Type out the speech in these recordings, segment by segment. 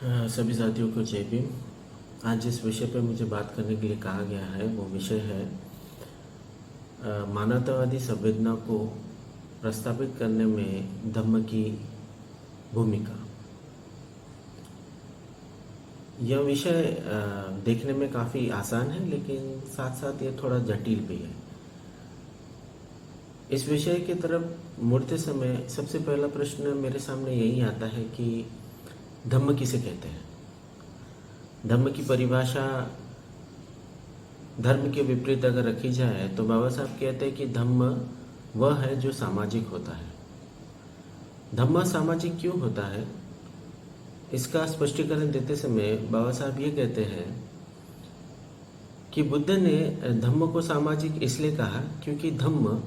सभी साथियों को जय भीम। आज जिस विषय पर मुझे बात करने के लिए कहा गया है वो विषय है मानवतावादी संवेदना को प्रस्तावित करने में धम्म की भूमिका। यह विषय देखने में काफ़ी आसान है, लेकिन साथ साथ ये थोड़ा जटिल भी है। इस विषय की तरफ मुड़ते समय सबसे पहला प्रश्न मेरे सामने यही आता है कि धम्म किसे कहते हैं। धम्म की परिभाषा धर्म के विपरीत अगर रखी जाए तो बाबा साहब कहते हैं कि धम्म वह है जो सामाजिक होता है। धम्म सामाजिक क्यों होता है, इसका स्पष्टीकरण देते समय बाबा साहब ये कहते हैं कि बुद्ध ने धम्म को सामाजिक इसलिए कहा क्योंकि धम्म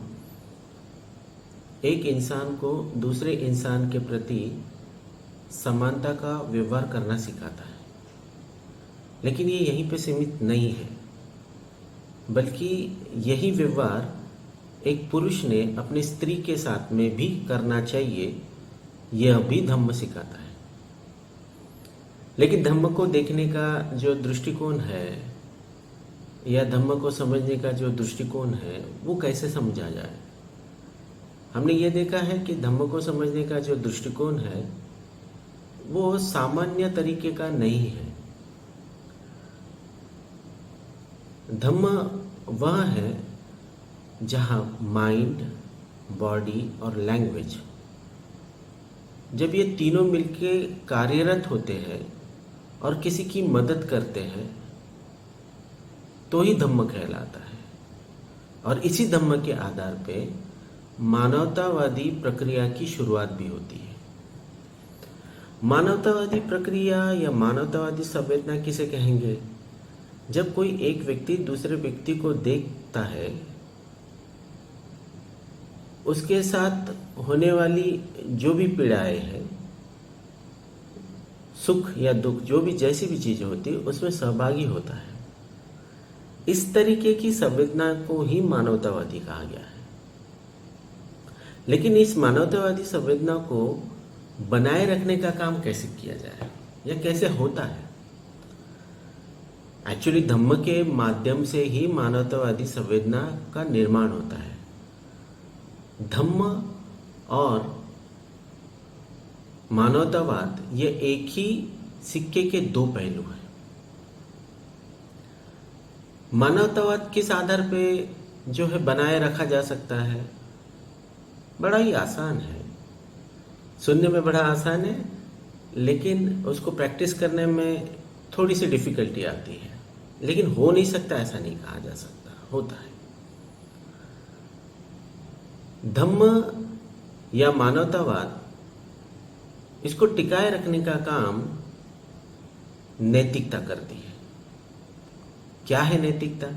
एक इंसान को दूसरे इंसान के प्रति समानता का व्यवहार करना सिखाता है। लेकिन ये यहीं पे सीमित नहीं है, बल्कि यही व्यवहार एक पुरुष ने अपनी स्त्री के साथ में भी करना चाहिए, यह भी धम्म सिखाता है। लेकिन धम्म को देखने का जो दृष्टिकोण है या धम्म को समझने का जो दृष्टिकोण है वो कैसे समझा जाए। हमने ये देखा है कि धम्म को समझने का जो दृष्टिकोण है वो सामान्य तरीके का नहीं है। धम्म वह है जहाँ माइंड, बॉडी और लैंग्वेज जब ये तीनों मिलके कार्यरत होते हैं और किसी की मदद करते हैं तो ही धम्म कहलाता है। और इसी धम्म के आधार पे मानवतावादी प्रक्रिया की शुरुआत भी होती है। मानवतावादी प्रक्रिया या मानवतावादी संवेदना किसे कहेंगे? जब कोई एक व्यक्ति दूसरे व्यक्ति को देखता है, उसके साथ होने वाली जो भी पीड़ाएं हैं, सुख या दुख, जो भी जैसी भी चीजें होती है उसमें सहभागी होता है। इस तरीके की संवेदना को ही मानवतावादी कहा गया है। लेकिन इस मानवतावादी संवेदना को बनाए रखने का काम कैसे किया जाए या कैसे होता है? एक्चुअली धम्म के माध्यम से ही मानवतावादी संवेदना का निर्माण होता है। धम्म और मानवतावाद ये एक ही सिक्के के दो पहलू हैं। मानवतावाद किस आधार पे जो है बनाए रखा जा सकता है? बड़ा ही आसान है, सुनने में बड़ा आसान है, लेकिन उसको प्रैक्टिस करने में थोड़ी सी डिफिकल्टी आती है। लेकिन हो नहीं सकता ऐसा नहीं कहा जा सकता, होता है। धम्म या मानवतावाद इसको टिकाए रखने का काम नैतिकता करती है। क्या है नैतिकता?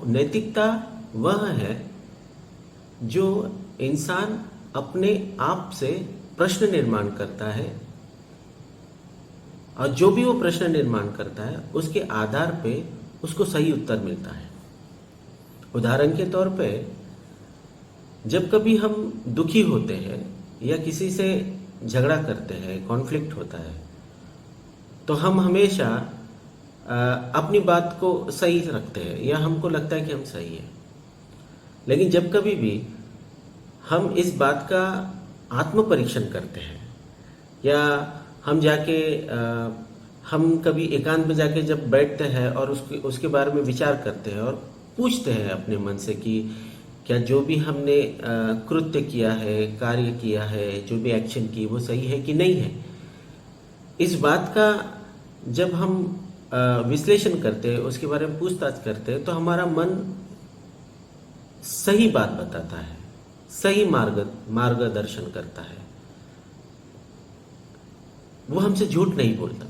नैतिकता वह है जो इंसान अपने आप से प्रश्न निर्माण करता है, और जो भी वो प्रश्न निर्माण करता है उसके आधार पे उसको सही उत्तर मिलता है। उदाहरण के तौर पे जब कभी हम दुखी होते हैं या किसी से झगड़ा करते हैं, कॉन्फ्लिक्ट होता है, तो हम हमेशा अपनी बात को सही रखते हैं या हमको लगता है कि हम सही है। लेकिन जब कभी भी हम इस बात का आत्म परीक्षण करते हैं या हम जाके हम कभी एकांत में जाके जब बैठते हैं और उसके बारे में विचार करते हैं और पूछते हैं अपने मन से कि क्या जो भी हमने कृत्य किया है, कार्य किया है, जो भी एक्शन की वो सही है कि नहीं है। इस बात का जब हम विश्लेषण करते हैं, उसके बारे में पूछताछ करते हैं, तो हमारा मन सही बात बताता है, सही मार्गदर्शन करता है। वो हमसे झूठ नहीं बोलता।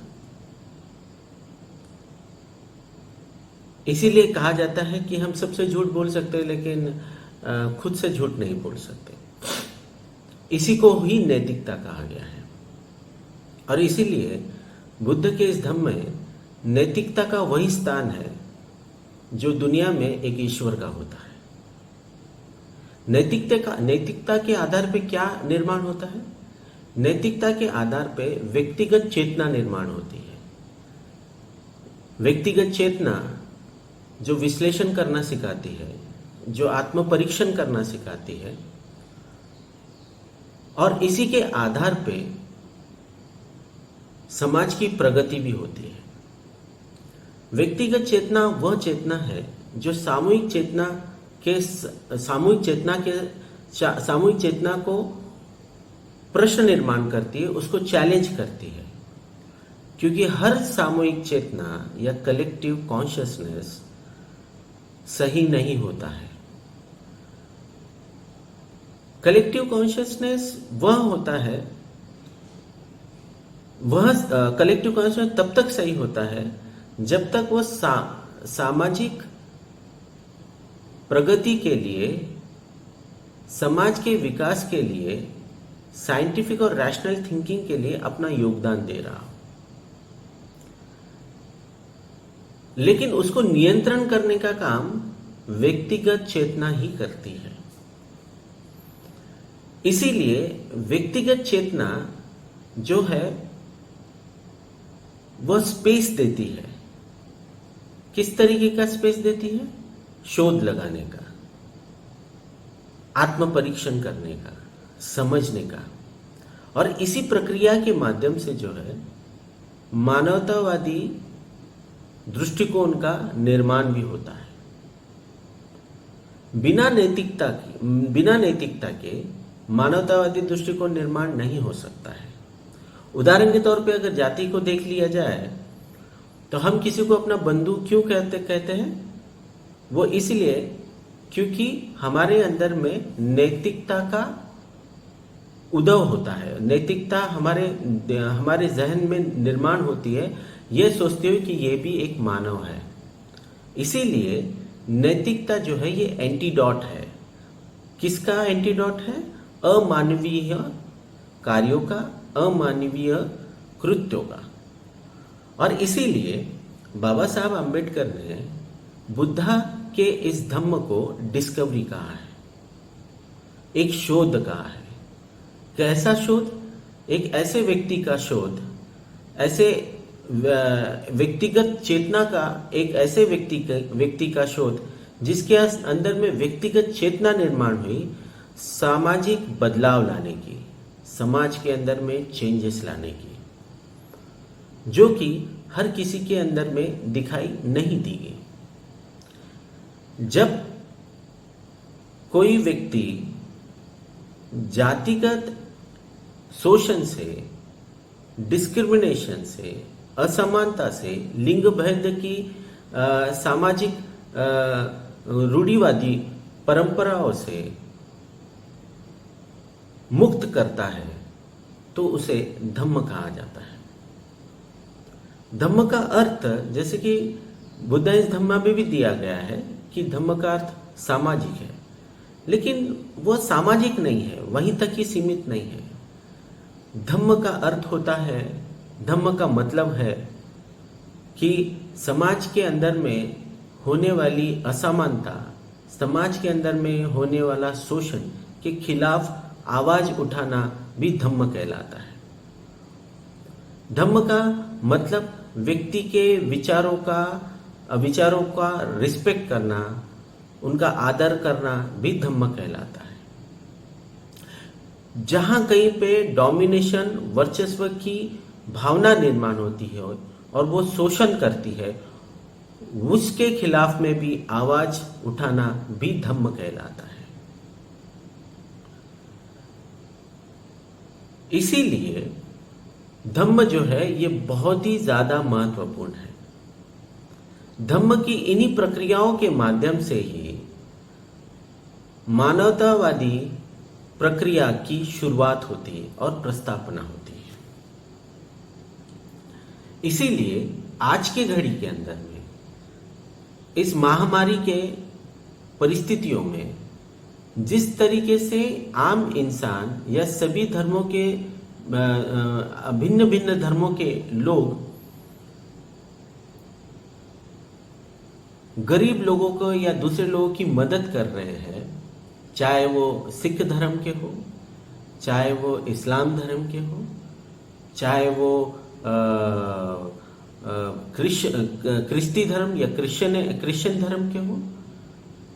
इसीलिए कहा जाता है कि हम सबसे झूठ बोल सकते हैं, लेकिन खुद से झूठ नहीं बोल सकते। इसी को ही नैतिकता कहा गया है। और इसीलिए बुद्ध के इस धम्म में नैतिकता का वही स्थान है जो दुनिया में एक ईश्वर का होता है। नैतिकता के आधार पे क्या निर्माण होता है? नैतिकता के आधार पे व्यक्तिगत चेतना निर्माण होती है। व्यक्तिगत चेतना जो विश्लेषण करना सिखाती है, जो आत्म परीक्षण करना सिखाती है, और इसी के आधार पे समाज की प्रगति भी होती है। व्यक्तिगत चेतना वह चेतना है जो सामूहिक चेतना को प्रश्न निर्माण करती है, उसको चैलेंज करती है, क्योंकि हर सामूहिक चेतना या कलेक्टिव कॉन्शियसनेस सही नहीं होता है। कलेक्टिव कॉन्शियसनेस कलेक्टिव कॉन्शियसनेस तब तक सही होता है जब तक वह सामाजिक प्रगति के लिए, समाज के विकास के लिए, साइंटिफिक और रैशनल थिंकिंग के लिए अपना योगदान दे रहा हो। लेकिन उसको नियंत्रण करने का काम व्यक्तिगत चेतना ही करती है। इसीलिए व्यक्तिगत चेतना जो है वह स्पेस देती है। किस तरीके का स्पेस देती है? शोध लगाने का, आत्म परीक्षण करने का, समझने का, और इसी प्रक्रिया के माध्यम से जो है मानवतावादी दृष्टिकोण का निर्माण भी होता है। बिना नैतिकता के मानवतावादी दृष्टिकोण निर्माण नहीं हो सकता है। उदाहरण के तौर पे अगर जाति को देख लिया जाए तो हम किसी को अपना बंधु क्यों कहते हैं? वो इसलिए क्योंकि हमारे अंदर में नैतिकता का उदय होता है, नैतिकता हमारे जहन में निर्माण होती है, यह सोचते हुए कि ये भी एक मानव है। इसीलिए नैतिकता जो है ये एंटीडॉट है। किसका एंटीडॉट है? अमानवीय कार्यों का, अमानवीय कृत्यों का। और इसीलिए बाबा साहब आम्बेडकर ने बुद्धा के इस धम्म को डिस्कवरी कहा है, एक शोध कहा है। कैसा शोध? एक ऐसे व्यक्ति का शोध, ऐसे व्यक्तिगत चेतना का, एक ऐसे व्यक्ति का शोध जिसके अंदर में व्यक्तिगत चेतना निर्माण हुई, सामाजिक बदलाव लाने की, समाज के अंदर में चेंजेस लाने की, जो कि हर किसी के अंदर में दिखाई नहीं दी गई। जब कोई व्यक्ति जातिगत शोषण से, डिस्क्रिमिनेशन से, असमानता से, लिंग भेद की सामाजिक रूढ़िवादी परंपराओं से मुक्त करता है तो उसे धम्म कहा जाता है। धम्म का अर्थ, जैसे कि बुद्ध इस धम्मा में भी दिया गया है कि धम्म का अर्थ सामाजिक है, लेकिन वह सामाजिक नहीं है, वहीं तक ही सीमित नहीं है। धम्म का अर्थ होता है, धम्म का मतलब है कि समाज के अंदर में होने वाली असमानता, समाज के अंदर में होने वाला शोषण के खिलाफ आवाज उठाना भी धम्म कहलाता है। धम्म का मतलब व्यक्ति के विचारों का रिस्पेक्ट करना, उनका आदर करना भी धम्म कहलाता है। जहां कहीं पे डोमिनेशन, वर्चस्व की भावना निर्माण होती है और वो शोषण करती है, उसके खिलाफ में भी आवाज उठाना भी धम्म कहलाता है। इसीलिए धम्म जो है ये बहुत ही ज्यादा महत्वपूर्ण है। धम्म की इन्हीं प्रक्रियाओं के माध्यम से ही मानवतावादी प्रक्रिया की शुरुआत होती है और प्रस्तावना होती है। इसीलिए आज के घड़ी के अंदर में, इस महामारी के परिस्थितियों में, जिस तरीके से आम इंसान या सभी धर्मों के भिन्न भिन्न धर्मों के लोग गरीब लोगों को या दूसरे लोगों की मदद कर रहे हैं, चाहे वो सिख धर्म के हो, चाहे वो इस्लाम धर्म के हो, चाहे वो क्रिस्ती धर्म या क्रिश्चियन धर्म के हो,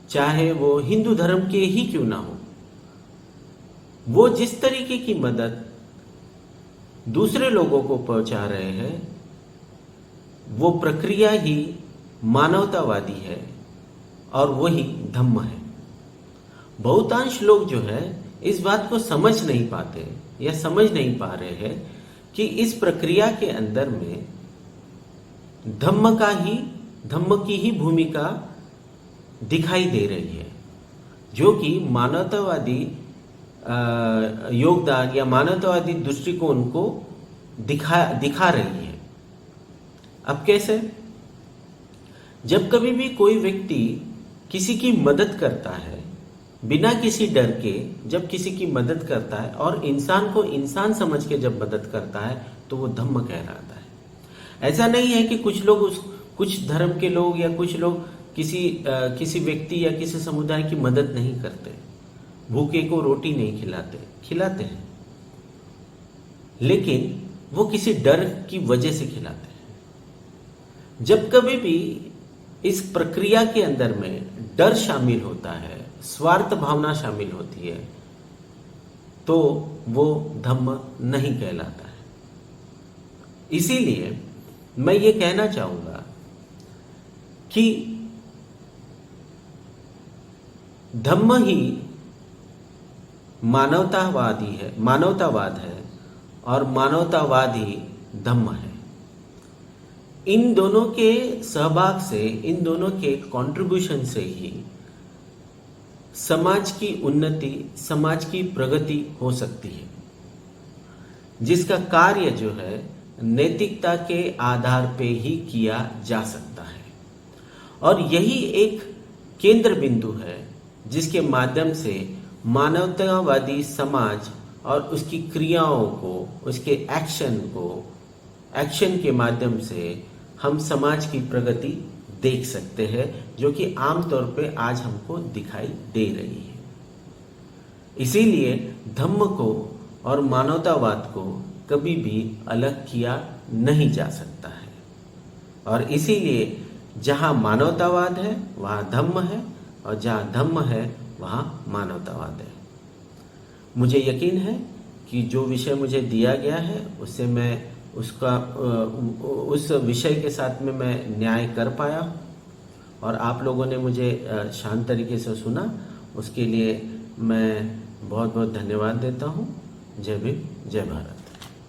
चाहे वो हिंदू धर्म के ही क्यों ना हो, वो जिस तरीके की मदद दूसरे लोगों को पहुंचा रहे हैं, वो प्रक्रिया ही मानवतावादी है और वही धम्म है। बहुतांश लोग जो है इस बात को समझ नहीं पाते या समझ नहीं पा रहे हैं कि इस प्रक्रिया के अंदर में धम्म की ही भूमिका दिखाई दे रही है, जो कि मानवतावादी योगदान या मानवतावादी दृष्टिकोण को दिखा रही है। अब कैसे? जब कभी भी कोई व्यक्ति किसी की मदद करता है बिना किसी डर के, जब किसी की मदद करता है और इंसान को इंसान समझ के जब मदद करता है, तो वो धम्म कहलाता है। ऐसा नहीं है कि कुछ धर्म के लोग या कुछ लोग किसी व्यक्ति या किसी समुदाय की मदद नहीं करते, भूखे को रोटी नहीं खिलाते हैं, लेकिन वो किसी डर की वजह से खिलाते हैं। जब कभी भी इस प्रक्रिया के अंदर में डर शामिल होता है, स्वार्थ भावना शामिल होती है, तो वो धम्म नहीं कहलाता है। इसीलिए मैं ये कहना चाहूंगा कि धम्म ही मानवतावाद है और मानवतावाद ही धम्म है। इन दोनों के सहभाग से, इन दोनों के कंट्रीब्यूशन से ही समाज की उन्नति, समाज की प्रगति हो सकती है, जिसका कार्य जो है नैतिकता के आधार पे ही किया जा सकता है। और यही एक केंद्र बिंदु है जिसके माध्यम से मानवतावादी समाज और उसकी क्रियाओं को, उसके एक्शन के माध्यम से हम समाज की प्रगति देख सकते हैं, जो कि आमतौर पे आज हमको दिखाई दे रही है। इसीलिए धम्म को और मानवतावाद को कभी भी अलग किया नहीं जा सकता है, और इसीलिए जहाँ मानवतावाद है वहाँ धम्म है, और जहाँ धम्म है वहाँ मानवतावाद है। मुझे यकीन है कि जो विषय मुझे दिया गया है उससे मैं उस विषय के साथ में मैं न्याय कर पाया, और आप लोगों ने मुझे शांत तरीके से सुना, उसके लिए मैं बहुत बहुत धन्यवाद देता हूँ। जय भीम, जय भारत।